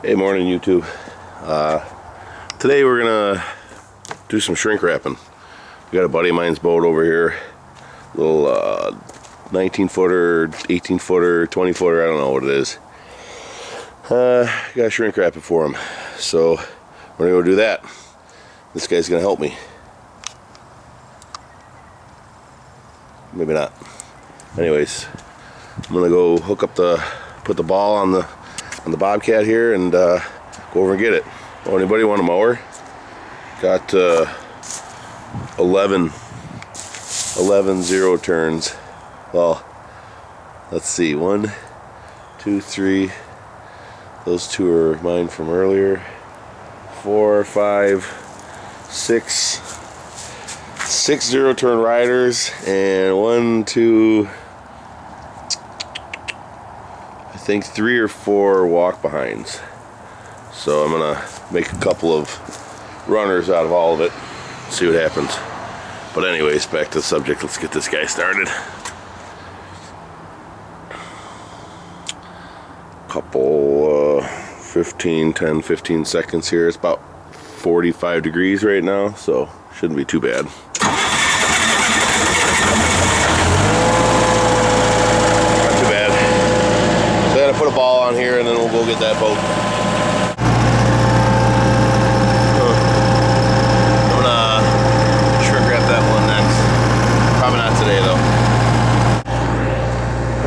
Hey, morning YouTube. Today we're gonna do some shrink wrapping. We got a buddy of mine's boat over here, little 19 footer, 18 footer, 20 footer, I don't know what it is. Gotta shrink wrap it for him. So we're gonna go do that. This guy's gonna help me. Maybe not. Anyways, I'm gonna go put the ball on the Bobcat here and go over and get it. Oh, anybody want a mower? Got 11 zero turns. Well, let's see, 1, 2, 3. Those two are mine from earlier. 4, 5, 6 zero turn riders, and 1, 2, I think 3 or 4 walk behinds. So I'm gonna make a couple of runners out of all of it, see what happens. But anyways, back to the subject. Let's get this guy started. Couple 10, 15 seconds here. It's about 45 degrees right now, so shouldn't be too bad. Put a ball on here and then we'll go get that boat. I'm gonna shrink wrap that one next. Probably not today though.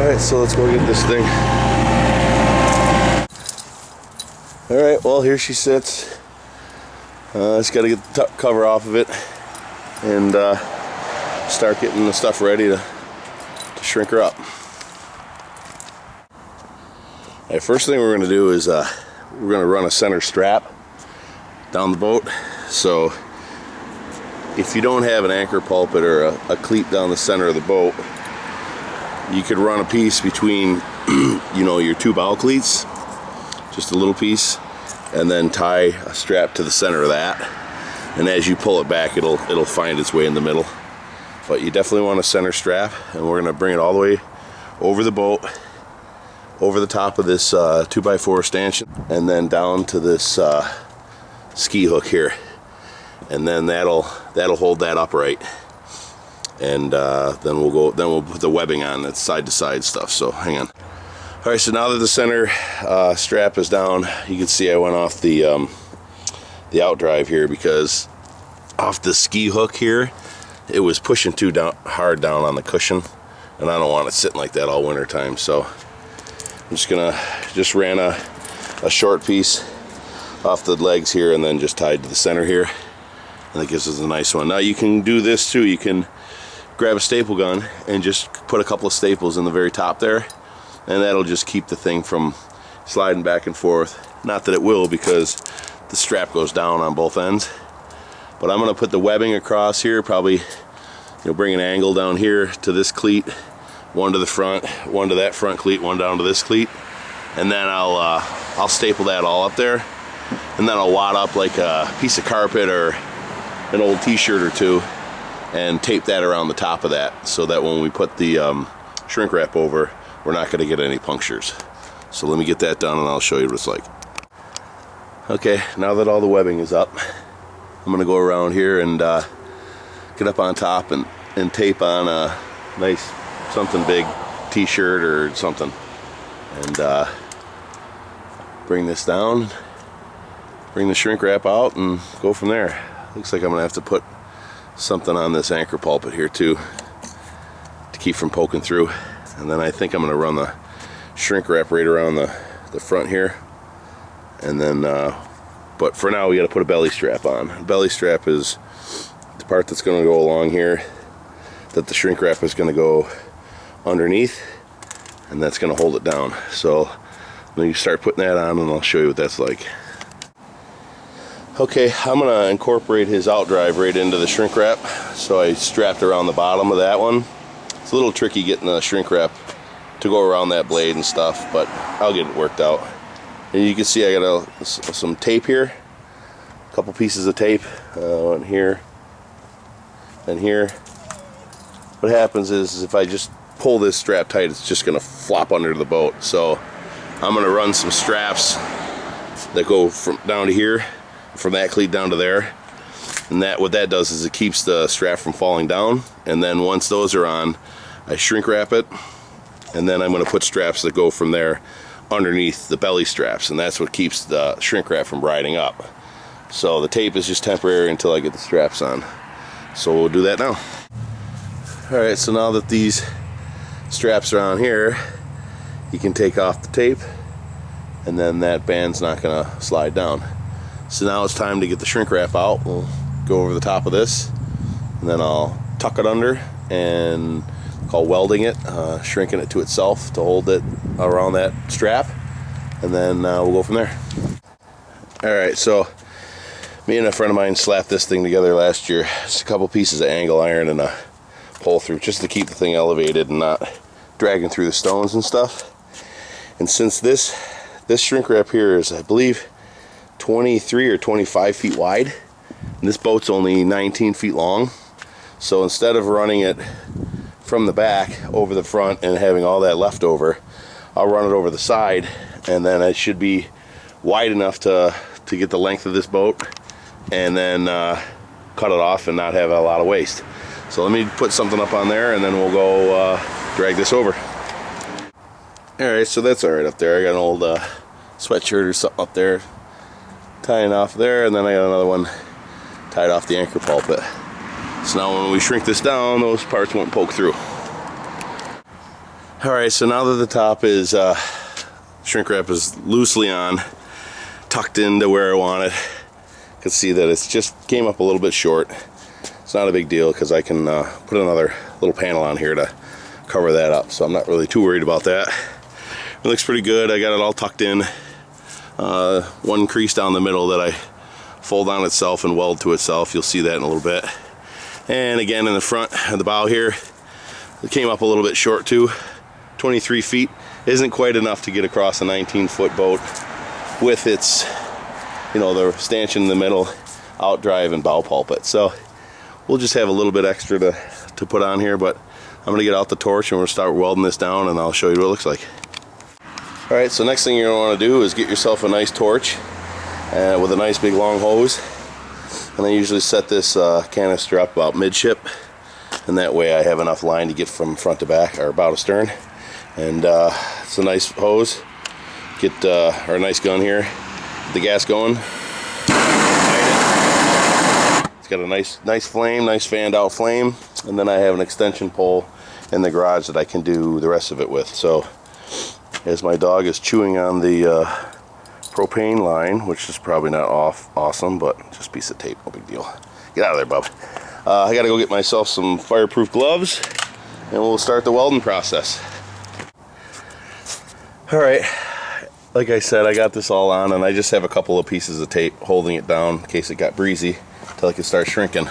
Alright, so let's go get this thing. Alright, well here she sits. Just gotta get the cover off of it and start getting the stuff ready to shrink her up. Right, first thing we're going to do is we're going to run a center strap down the boat. So if you don't have an anchor pulpit or a cleat down the center of the boat, you could run a piece between your two bow cleats, just a little piece, and then tie a strap to the center of that, and as you pull it back it'll find its way in the middle. But you definitely want a center strap, and we're going to bring it all the way over the boat, over the top of this 2x4 stanchion, and then down to this ski hook here, and then that'll hold that upright. And then we'll put the webbing on. That's side to side stuff. So hang on. All right. So now that the center strap is down, you can see I went off the outdrive here because off the ski hook here, it was pushing too hard down on the cushion, and I don't want it sitting like that all winter time. So I'm just ran a short piece off the legs here and then just tied to the center here, and that gives us a nice one. Now you can do this too. You can grab a staple gun and just put a couple of staples in the very top there, and that'll just keep the thing from sliding back and forth. Not that it will, because the strap goes down on both ends. But I'm going to put the webbing across here, probably bring an angle down here to this cleat, one to the front, one to that front cleat, one down to this cleat, and then I'll staple that all up there, and then I'll wad up like a piece of carpet or an old t-shirt or two and tape that around the top of that, so that when we put the shrink wrap over, we're not going to get any punctures. So let me get that done and I'll show you what it's like. Okay, now that all the webbing is up, I'm going to go around here and get up on top and tape on a nice something big, t-shirt or something, and bring this down, bring the shrink wrap out, and go from there. Looks like I'm gonna have to put something on this anchor pulpit here too to keep from poking through, and then I think I'm gonna run the shrink wrap right around the front here, and then but for now we got to put a belly strap on. The belly strap is the part that's going to go along here that the shrink wrap is going to go underneath, and that's going to hold it down. So then you start putting that on and I'll show you what that's like. Okay, I'm going to incorporate his outdrive right into the shrink wrap. So I strapped around the bottom of that one. It's a little tricky getting the shrink wrap to go around that blade and stuff, but I'll get it worked out. And you can see I got some tape here, a couple pieces of tape, one here and here. What happens is if I just pull this strap tight, it's just going to flop under the boat. So I'm going to run some straps that go from down to here, from that cleat down to there. And that, what that does is it keeps the strap from falling down. And then once those are on, I shrink wrap it, and then I'm going to put straps that go from there underneath the belly straps, and that's what keeps the shrink wrap from riding up. So the tape is just temporary until I get the straps on. So we'll do that now. Alright, so now that these straps are on here, you can take off the tape, and then that band's not going to slide down. So now it's time to get the shrink wrap out. We'll go over the top of this, and then I'll tuck it under and call welding it, shrinking it to itself to hold it around that strap, and then we'll go from there. Alright, so me and a friend of mine slapped this thing together last year. Just a couple pieces of angle iron and a pull through, just to keep the thing elevated and not dragging through the stones and stuff. And since this shrink wrap here is, I believe, 23 or 25 feet wide, and this boat's only 19 feet long, so instead of running it from the back over the front and having all that left over, I'll run it over the side, and then it should be wide enough to get the length of this boat, and then cut it off and not have a lot of waste. So let me put something up on there, and then we'll go drag this over. Alright, so that's alright up there. I got an old sweatshirt or something up there tying off there, and then I got another one tied off the anchor pulpit. So now when we shrink this down, those parts won't poke through. Alright, so now that the top is shrink wrap is loosely on, tucked into where I want it, you can see that it's just came up a little bit short. It's not a big deal because I can put another little panel on here to cover that up, so I'm not really too worried about that. It looks pretty good. I got it all tucked in. One crease down the middle that I fold on itself and weld to itself. You'll see that in a little bit. And again in the front of the bow here, it came up a little bit short too. 23 feet isn't quite enough to get across a 19-foot boat with its, you know, the stanchion in the middle, outdrive and bow pulpit. So we'll just have a little bit extra to put on here, but I'm gonna get out the torch and we'll start welding this down, and I'll show you what it looks like. Alright, so next thing you're gonna wanna do is get yourself a nice torch with a nice big long hose. And I usually set this canister up about midship, and that way I have enough line to get from front to back, or bow to stern. And it's a nice hose. Get our nice gun here. Get the gas going. It's got a nice flame, nice fanned out flame, and then I have an extension pole in the garage that I can do the rest of it with. So as my dog is chewing on the propane line, which is probably not awesome, but just a piece of tape, no big deal. Get out of there, bub. I gotta go get myself some fireproof gloves, and we'll start the welding process. Alright, like I said, I got this all on, and I just have a couple of pieces of tape holding it down in case it got breezy until I can start shrinking.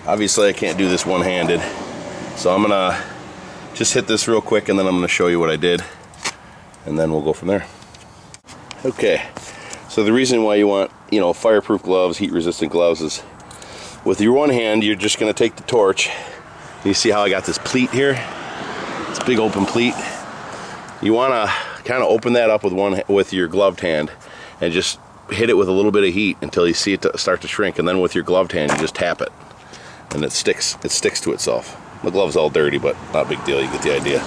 Obviously I can't do this one-handed, so I'm gonna just hit this real quick, and then I'm gonna show you what I did, and then we'll go from there. Okay, so the reason why you want, you know, fireproof gloves, heat-resistant gloves, is with your one hand, you're just gonna take the torch. You see how I got this pleat here? It's a big open pleat. You wanna kind of open that up with your gloved hand, and just hit it with a little bit of heat until you see it start to shrink, and then with your gloved hand, you just tap it, and it sticks to itself. The glove's all dirty, but not a big deal. You get the idea.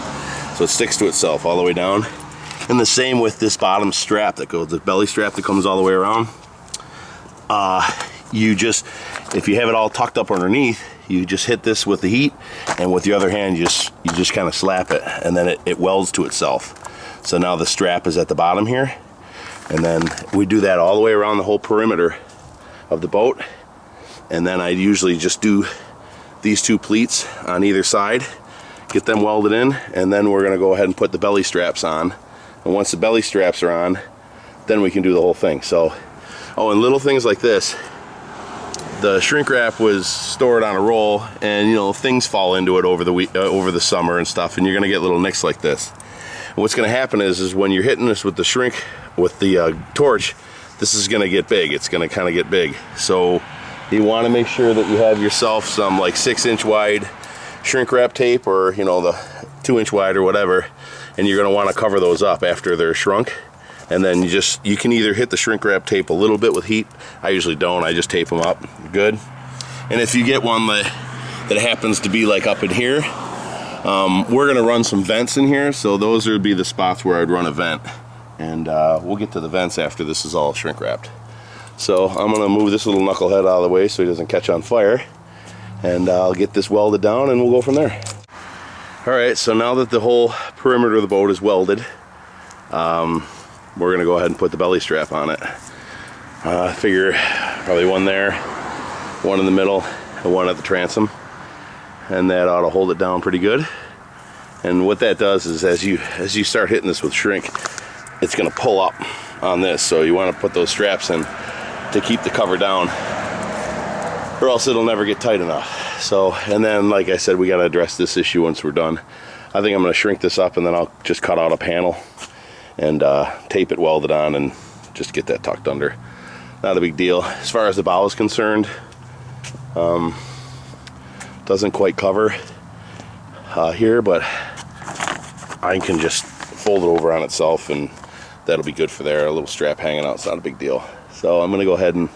So it sticks to itself all the way down. And the same with this bottom strap that goes, the belly strap that comes all the way around. You just, if you have it all tucked up underneath, you just hit this with the heat, and with the other hand, you just kind of slap it, and then it welds to itself. So now the strap is at the bottom here, and then we do that all the way around the whole perimeter of the boat. And then I usually just do these two pleats on either side, get them welded in, and then we're gonna go ahead and put the belly straps on. And once the belly straps are on, then we can do the whole thing. So, oh, and little things like this. The shrink wrap was stored on a roll, and you know, things fall into it over the summer and stuff, and you're gonna get little nicks like this. And what's gonna happen is when you're hitting this with the torch, this is gonna get big. It's gonna kind of get big. So you want to make sure that you have yourself some like 6-inch wide shrink wrap tape, or you know, the 2-inch wide or whatever, and you're gonna want to cover those up after they're shrunk. And then you can either hit the shrink wrap tape a little bit with heat. I usually don't, I just tape them up good. And if you get one that happens to be like up in here, we're gonna run some vents in here, so those would be the spots where I'd run a vent. And we'll get to the vents after this is all shrink wrapped. So I'm gonna move this little knucklehead out of the way so he doesn't catch on fire. And I'll get this welded down and we'll go from there. All right, so now that the whole perimeter of the boat is welded, we're gonna go ahead and put the belly strap on it. I figure probably one there, one in the middle, and one at the transom. And that ought to hold it down pretty good. And what that does is as you start hitting this with shrink, it's gonna pull up on this. So you wanna put those straps in to keep the cover down, or else it'll never get tight enough. So, and then like I said, we gotta address this issue once we're done. I think I'm gonna shrink this up and then I'll just cut out a panel and tape it welded on and just get that tucked under. Not a big deal. As far as the bow is concerned, doesn't quite cover here, but I can just fold it over on itself and that'll be good for there. A little strap hanging out, it's not a big deal. So I'm gonna go ahead and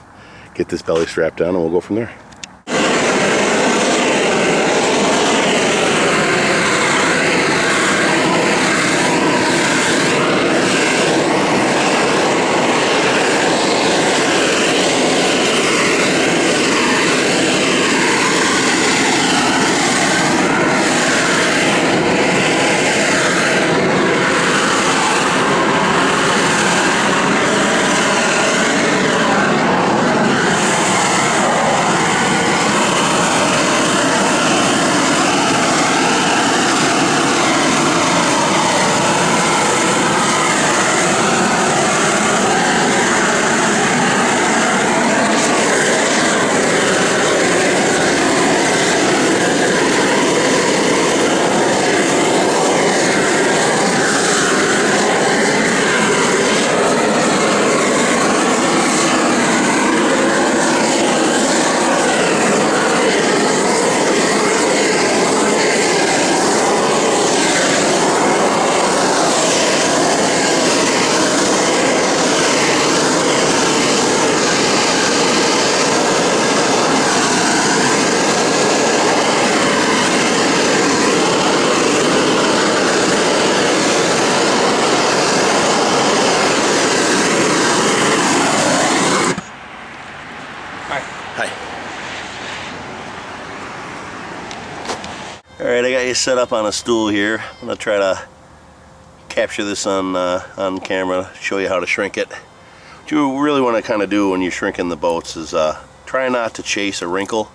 get this belly strap down and we'll go from there. Alright, I got you set up on a stool here. I'm going to try to capture this on camera, show you how to shrink it. What you really want to kind of do when you're shrinking the boats is try not to chase a wrinkle.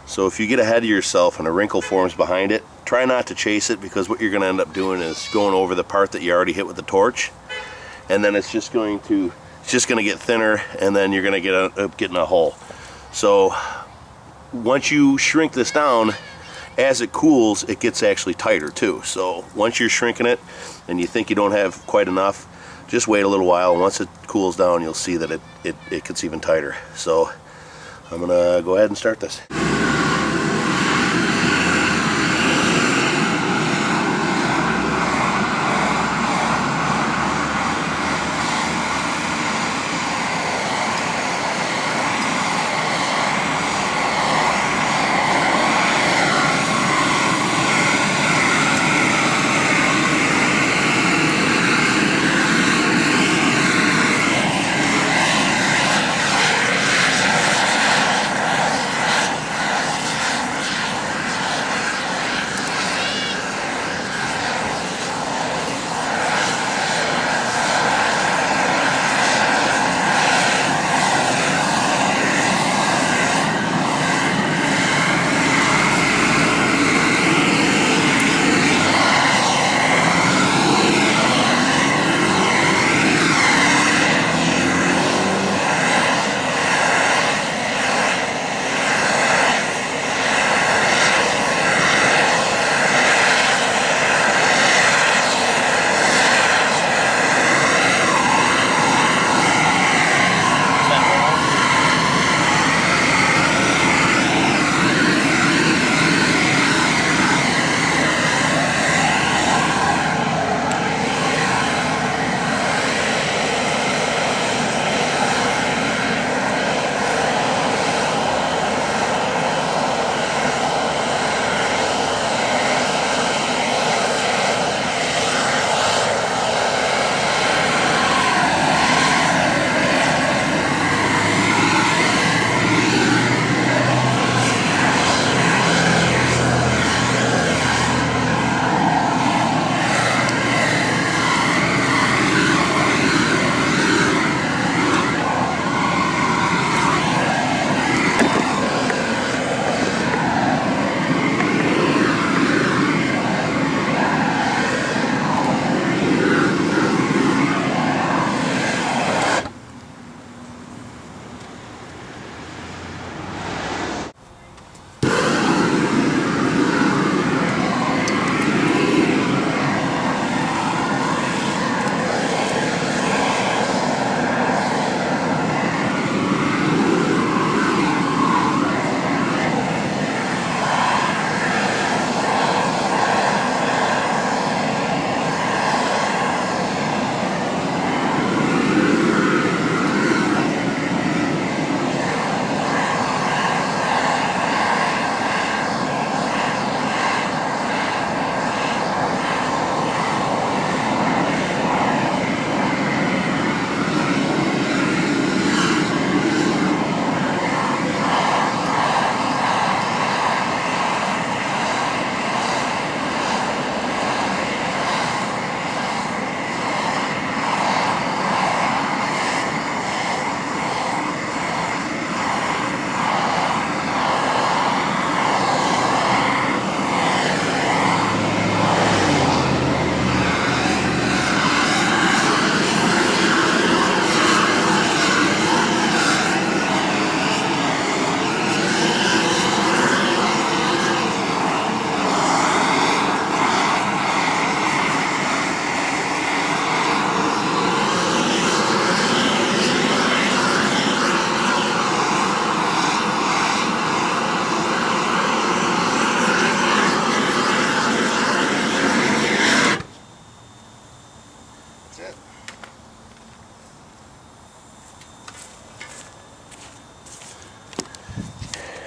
So if you get ahead of yourself and a wrinkle forms behind it, try not to chase it, because what you're going to end up doing is going over the part that you already hit with the torch, and then it's just going to get thinner, and then you're going to end up getting a hole. So once you shrink this down, as it cools, it gets actually tighter too. So once you're shrinking it and you think you don't have quite enough, just wait a little while. Once it cools down, you'll see that it gets even tighter. So I'm gonna go ahead and start this.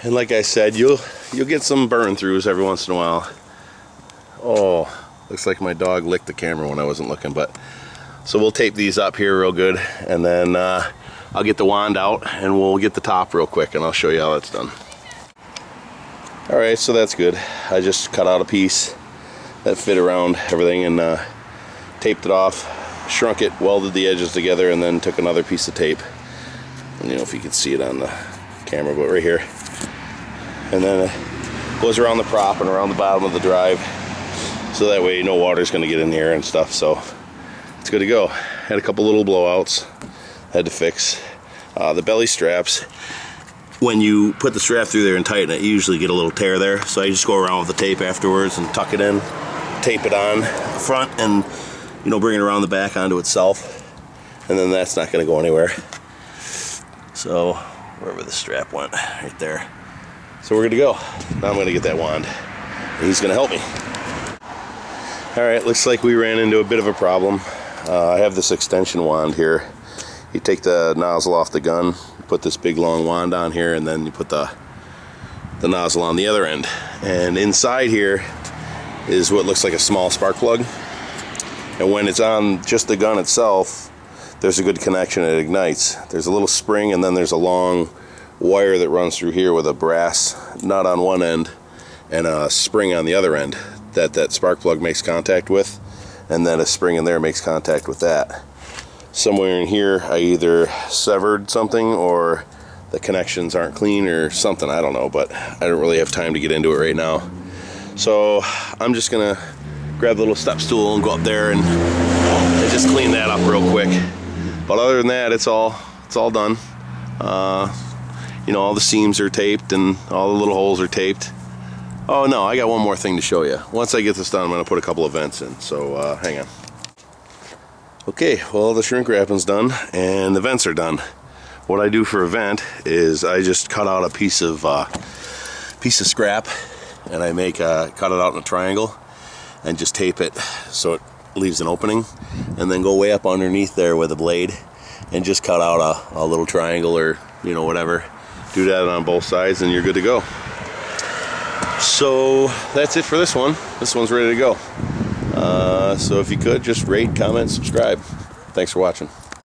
And like I said, you'll get some burn throughs every once in a while. Oh, looks like my dog licked the camera when I wasn't looking, but so we'll tape these up here real good, and then I'll get the wand out and we'll get the top real quick and I'll show you how that's done. Alright, so that's good. I just cut out a piece that fit around everything and taped it off, shrunk it, welded the edges together, and then took another piece of tape. I don't know if you can see it on the camera, but right here. And then it goes around the prop and around the bottom of the drive, so that way no water's going to get in here and stuff. So it's good to go. Had a couple little blowouts had to fix. The belly straps, when you put the strap through there and tighten it, you usually get a little tear there, so I just go around with the tape afterwards and tuck it in, tape it on the front, and bring it around the back onto itself, and then that's not going to go anywhere. So wherever the strap went, right there. So we're good to go. Now I'm going to get that wand. He's going to help me. Alright, looks like we ran into a bit of a problem. I have this extension wand here. You take the nozzle off the gun, put this big long wand on here, and then you put the nozzle on the other end. And inside here is what looks like a small spark plug. And when it's on just the gun itself, there's a good connection, it ignites. There's a little spring, and then there's a long wire that runs through here with a brass nut on one end and a spring on the other end that spark plug makes contact with, and then a spring in there makes contact with that. Somewhere in here I either severed something or the connections aren't clean or something, I don't know, but I don't really have time to get into it right now. So I'm just gonna grab the little step stool and go up there and just clean that up real quick. But other than that, it's all done. All the seams are taped and all the little holes are taped. Oh no, I got one more thing to show you. Once I get this done, I'm going to put a couple of vents in, so hang on. Okay, well, the shrink wrapping's done and the vents are done. What I do for a vent is I just cut out a piece of scrap, and I cut it out in a triangle and just tape it so it leaves an opening, and then go way up underneath there with a blade and just cut out a little triangle, or whatever. Do that on both sides and you're good to go. So that's it for this one. This one's ready to go. So if you could, just rate, comment, subscribe. Thanks for watching.